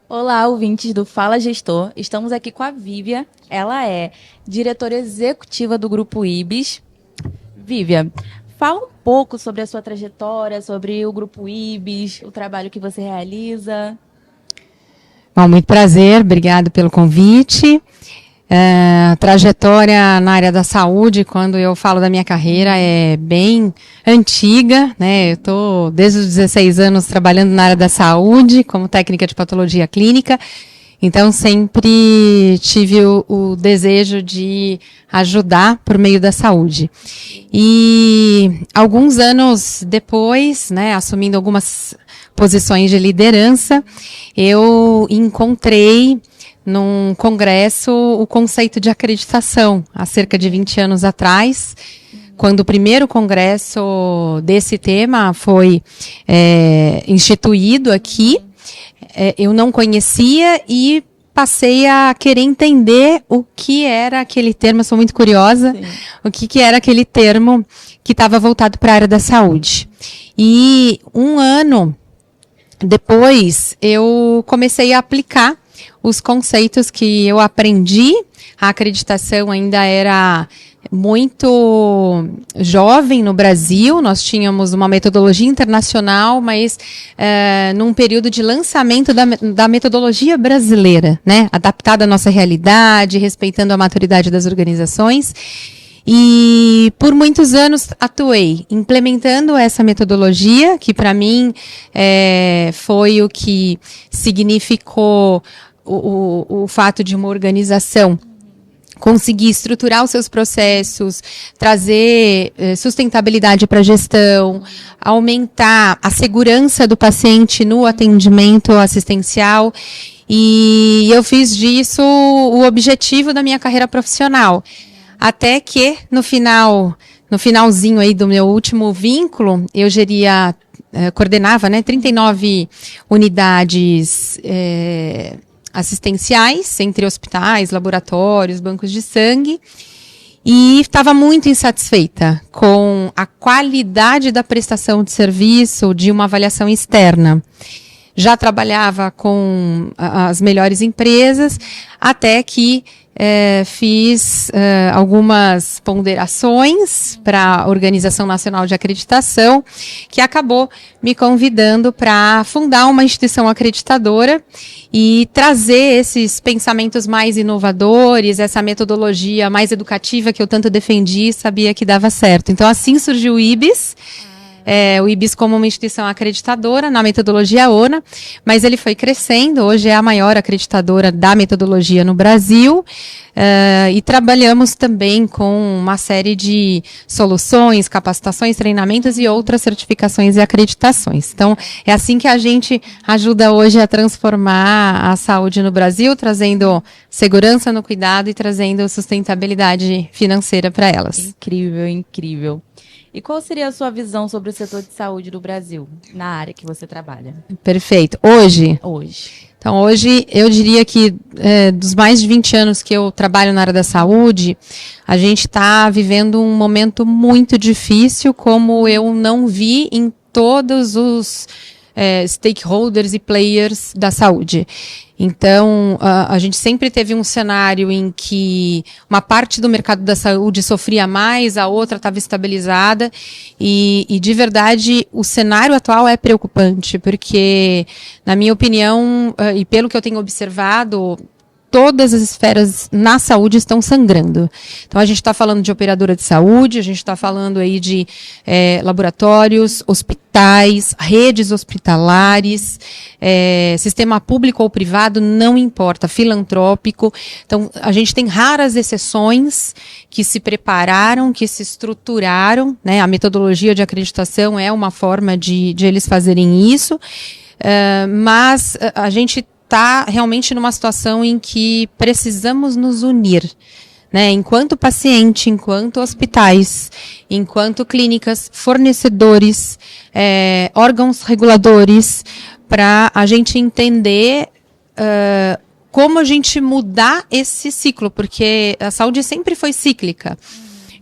Olá, ouvintes do Fala Gestor. Estamos aqui com a Vívia. Ela é diretora executiva do Grupo Ibis. Vívia, fala um pouco sobre a sua trajetória, sobre o Grupo Ibis, o trabalho que você realiza. Bom, muito prazer, obrigado pelo convite. Trajetória na área da saúde, quando eu falo da minha carreira, é bem antiga, né? Eu estou desde os 16 anos trabalhando na área da saúde, como técnica de patologia clínica, então sempre tive o desejo de ajudar por meio da saúde. E alguns anos depois, né, assumindo algumas posições de liderança, eu encontrei num congresso o conceito de acreditação, há cerca de 20 anos atrás, quando o primeiro congresso desse tema foi instituído aqui. Eu não conhecia e passei a querer entender o que era aquele termo, eu sou muito curiosa, sim, o que era aquele termo que estava voltado para a área da saúde. E um ano depois eu comecei a aplicar os conceitos que eu aprendi. A acreditação ainda era muito jovem no Brasil, nós tínhamos uma metodologia internacional, mas num período de lançamento da metodologia brasileira, né, adaptada à nossa realidade, respeitando a maturidade das organizações. E por muitos anos atuei implementando essa metodologia, que para mim foi o que significou o fato de uma organização conseguir estruturar os seus processos, trazer sustentabilidade para a gestão, aumentar a segurança do paciente no atendimento assistencial. E eu fiz disso o objetivo da minha carreira profissional. Até que, no finalzinho aí do meu último vínculo, eu coordenava, né, 39 unidades assistenciais, entre hospitais, laboratórios, bancos de sangue, e estava muito insatisfeita com a qualidade da prestação de serviço de uma avaliação externa. Já trabalhava com as melhores empresas, até que fiz algumas ponderações para a Organização Nacional de Acreditação, que acabou me convidando para fundar uma instituição acreditadora e trazer esses pensamentos mais inovadores, essa metodologia mais educativa que eu tanto defendi e sabia que dava certo. Então, assim surgiu o IBIS. O IBIS como uma instituição acreditadora na metodologia ONA, mas ele foi crescendo, hoje é a maior acreditadora da metodologia no Brasil, e trabalhamos também com uma série de soluções, capacitações, treinamentos e outras certificações e acreditações. Então, é assim que a gente ajuda hoje a transformar a saúde no Brasil, trazendo segurança no cuidado e trazendo sustentabilidade financeira para elas. Incrível, incrível. E qual seria a sua visão sobre o setor de saúde do Brasil, na área que você trabalha? Perfeito. Hoje. Então, hoje eu diria que dos mais de 20 anos que eu trabalho na área da saúde, a gente está vivendo um momento muito difícil, como eu não vi em todos os stakeholders e players da saúde. Então, a gente sempre teve um cenário em que uma parte do mercado da saúde sofria mais, a outra estava estabilizada, e de verdade o cenário atual é preocupante, porque, na minha opinião, e pelo que eu tenho observado, todas as esferas na saúde estão sangrando. Então, a gente está falando de operadora de saúde, a gente está falando aí de laboratórios, hospitais, redes hospitalares, sistema público ou privado, não importa, filantrópico. Então, a gente tem raras exceções que se prepararam, que se estruturaram, né? A metodologia de acreditação é uma forma de eles fazerem isso, mas a gente está realmente numa situação em que precisamos nos unir, né? Enquanto paciente, enquanto hospitais, enquanto clínicas, fornecedores, órgãos reguladores, para a gente entender como a gente mudar esse ciclo, porque a saúde sempre foi cíclica.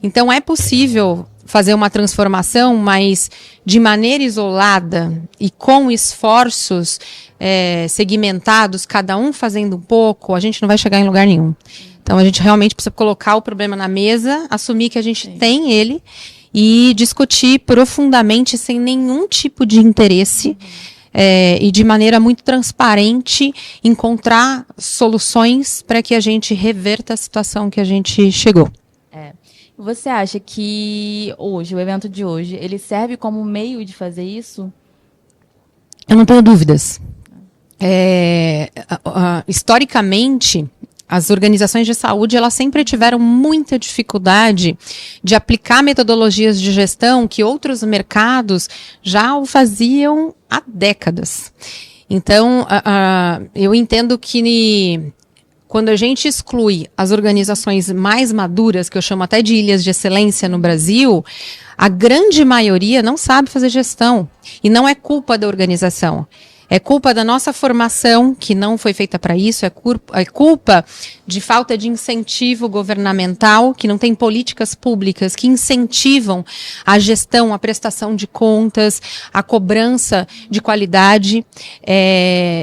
Então, é possível fazer uma transformação, mas de maneira isolada e com esforços segmentados, cada um fazendo um pouco, a gente não vai chegar em lugar nenhum. Então, a gente realmente precisa colocar o problema na mesa, assumir que a gente tem ele e discutir profundamente, sem nenhum tipo de interesse, e de maneira muito transparente, encontrar soluções para que a gente reverta a situação que a gente chegou. Você acha que hoje, o evento de hoje, ele serve como meio de fazer isso? Eu não tenho dúvidas. Historicamente, as organizações de saúde, elas sempre tiveram muita dificuldade de aplicar metodologias de gestão que outros mercados já o faziam há décadas. Então, eu entendo que quando a gente exclui as organizações mais maduras, que eu chamo até de ilhas de excelência no Brasil, a grande maioria não sabe fazer gestão. E não é culpa da organização. É culpa da nossa formação, que não foi feita para isso, é culpa de falta de incentivo governamental, que não tem políticas públicas que incentivam a gestão, a prestação de contas, a cobrança de qualidade.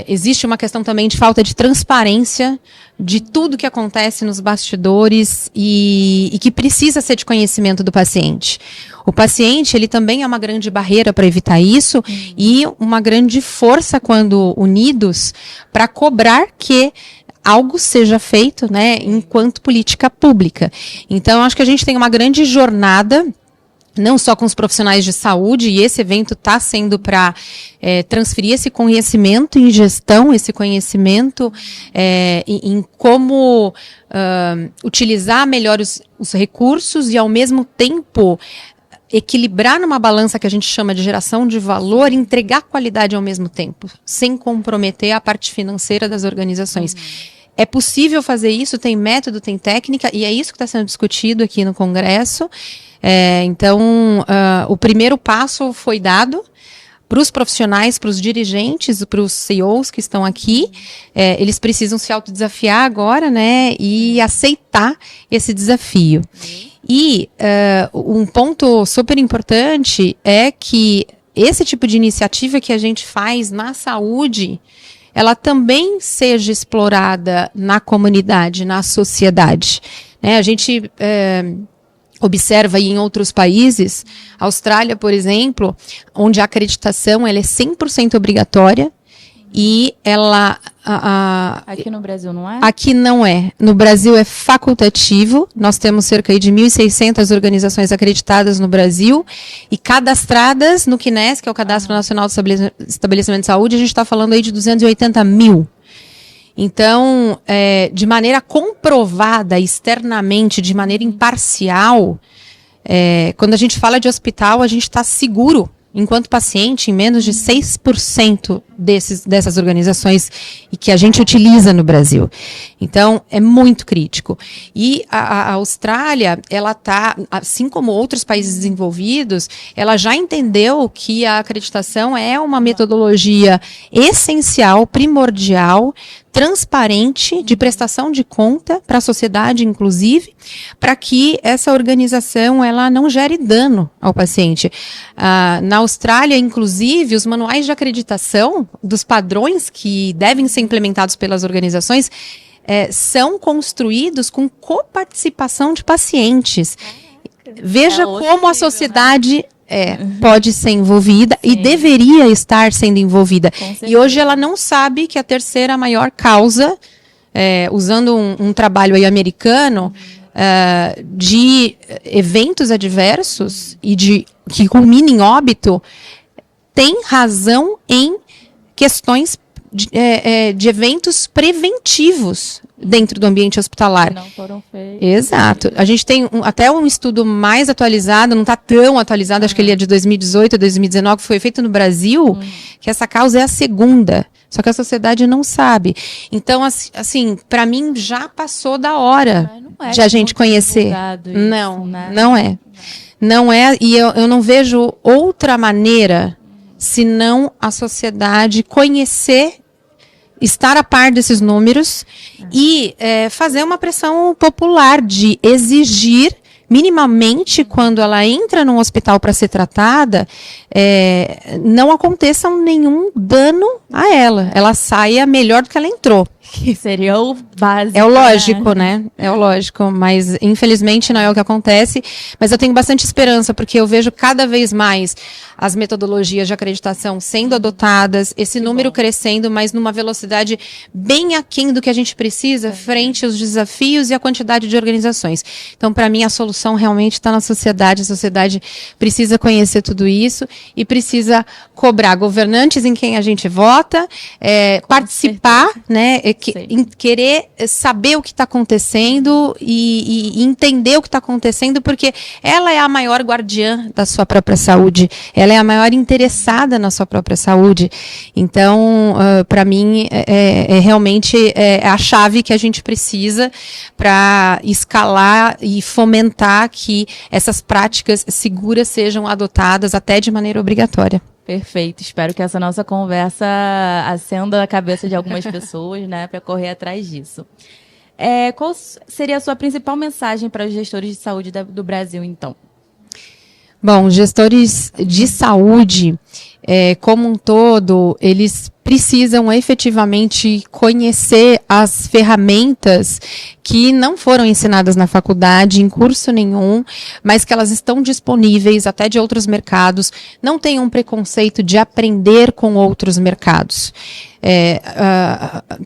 Existe uma questão também de falta de transparência de tudo que acontece nos bastidores e que precisa ser de conhecimento do paciente. O paciente, ele também é uma grande barreira para evitar isso e uma grande força quando unidos para cobrar que algo seja feito, né, enquanto política pública. Então, acho que a gente tem uma grande jornada, não só com os profissionais de saúde, e esse evento está sendo para transferir esse conhecimento em gestão, esse conhecimento em como utilizar melhor os recursos e, ao mesmo tempo, equilibrar numa balança que a gente chama de geração de valor, entregar qualidade ao mesmo tempo, sem comprometer a parte financeira das organizações. É possível fazer isso, tem método, tem técnica, e é isso que está sendo discutido aqui no Congresso. Então, o primeiro passo foi dado para os profissionais, para os dirigentes, para os CEOs que estão aqui. Eles precisam se autodesafiar agora, né, e aceitar esse desafio. E um ponto super importante é que esse tipo de iniciativa que a gente faz na saúde, ela também seja explorada na comunidade, na sociedade. A gente observa aí em outros países, Austrália, por exemplo, onde a acreditação ela é 100% obrigatória, e ela... Aqui no Brasil não é? Aqui não é. No Brasil é facultativo. Nós temos cerca de 1.600 organizações acreditadas no Brasil e cadastradas no CNES, que é o Cadastro Nacional de Estabelecimento de Saúde, a gente está falando aí de 280 mil. Então, de maneira comprovada externamente, de maneira imparcial, quando a gente fala de hospital, a gente está seguro, enquanto paciente, em menos de 6% dessas organizações e que a gente utiliza no Brasil. Então, é muito crítico. E a Austrália, ela está, assim como outros países desenvolvidos, ela já entendeu que a acreditação é uma metodologia essencial, primordial, transparente, de prestação de conta para a sociedade, inclusive, para que essa organização ela não gere dano ao paciente. Na Austrália, inclusive, os manuais de acreditação dos padrões que devem ser implementados pelas organizações são construídos com coparticipação de pacientes. Veja como a sociedade... pode ser envolvida. Sim. E deveria estar sendo envolvida. E hoje ela não sabe que a terceira maior causa, usando um trabalho aí americano, de eventos adversos e que culmina em óbito, tem razão em questões de eventos preventivos dentro do ambiente hospitalar. Não foram feitos. Exato. A gente tem até um estudo mais atualizado, não está tão atualizado, acho que ele é de 2018, 2019, que foi feito no Brasil, que essa causa é a segunda. Só que a sociedade não sabe. Então, assim, para mim já passou da hora de a gente conhecer. Isso, não, né? Não é. Não é, e eu não vejo outra maneira senão a sociedade conhecer, estar a par desses números e fazer uma pressão popular de exigir minimamente, quando ela entra num hospital para ser tratada, não aconteça nenhum dano a ela. Ela saia melhor do que ela entrou. Que seria o básico. É o lógico, né? É o lógico, mas infelizmente não é o que acontece. Mas eu tenho bastante esperança, porque eu vejo cada vez mais as metodologias de acreditação sendo adotadas, esse número crescendo, mas numa velocidade bem aquém do que a gente precisa, frente aos desafios e à quantidade de organizações. Então, para mim, a solução realmente está na sociedade. A sociedade precisa conhecer tudo isso e precisa cobrar governantes em quem a gente vota, participar, né? Querer saber o que está acontecendo e entender o que está acontecendo, porque ela é a maior guardiã da sua própria saúde, ela é a maior interessada na sua própria saúde. Então, para mim, realmente a chave que a gente precisa para escalar e fomentar que essas práticas seguras sejam adotadas até de maneira obrigatória. Perfeito. Espero que essa nossa conversa acenda a cabeça de algumas pessoas, né, para correr atrás disso. Qual seria a sua principal mensagem para os gestores de saúde do Brasil, então? Bom, gestores de saúde, como um todo, eles precisam efetivamente conhecer as ferramentas que não foram ensinadas na faculdade, em curso nenhum, mas que elas estão disponíveis até de outros mercados. Não tenham um preconceito de aprender com outros mercados.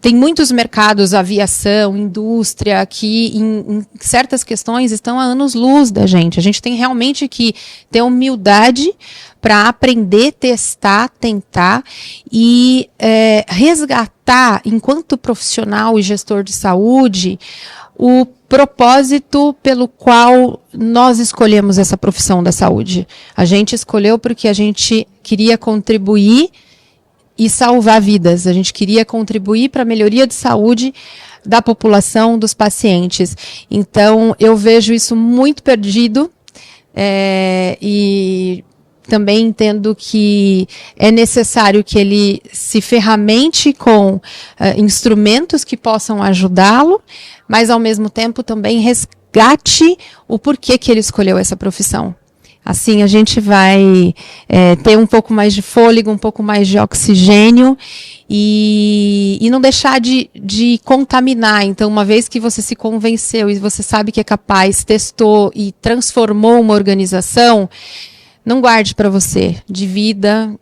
Tem muitos mercados, aviação, indústria, que em certas questões estão há anos-luz da gente. A gente tem realmente que ter humildade para aprender, testar, tentar e resgatar, enquanto profissional e gestor de saúde, o propósito pelo qual nós escolhemos essa profissão da saúde. A gente escolheu porque a gente queria contribuir e salvar vidas. A gente queria contribuir para a melhoria de saúde da população, dos pacientes. Então, eu vejo isso muito perdido e também entendo que é necessário que ele se ferramente com instrumentos que possam ajudá-lo, mas ao mesmo tempo também resgate o porquê que ele escolheu essa profissão. Assim a gente vai ter um pouco mais de fôlego, um pouco mais de oxigênio e não deixar de contaminar. Então, uma vez que você se convenceu e você sabe que é capaz, testou e transformou uma organização, não guarde para você, divida,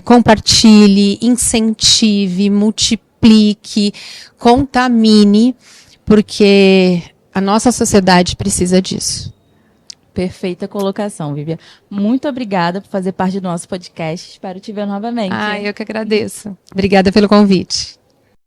compartilhe, incentive, multiplique, contamine, porque a nossa sociedade precisa disso. Perfeita colocação, Vivian. Muito obrigada por fazer parte do nosso podcast. Espero te ver novamente. Eu que agradeço. Obrigada pelo convite.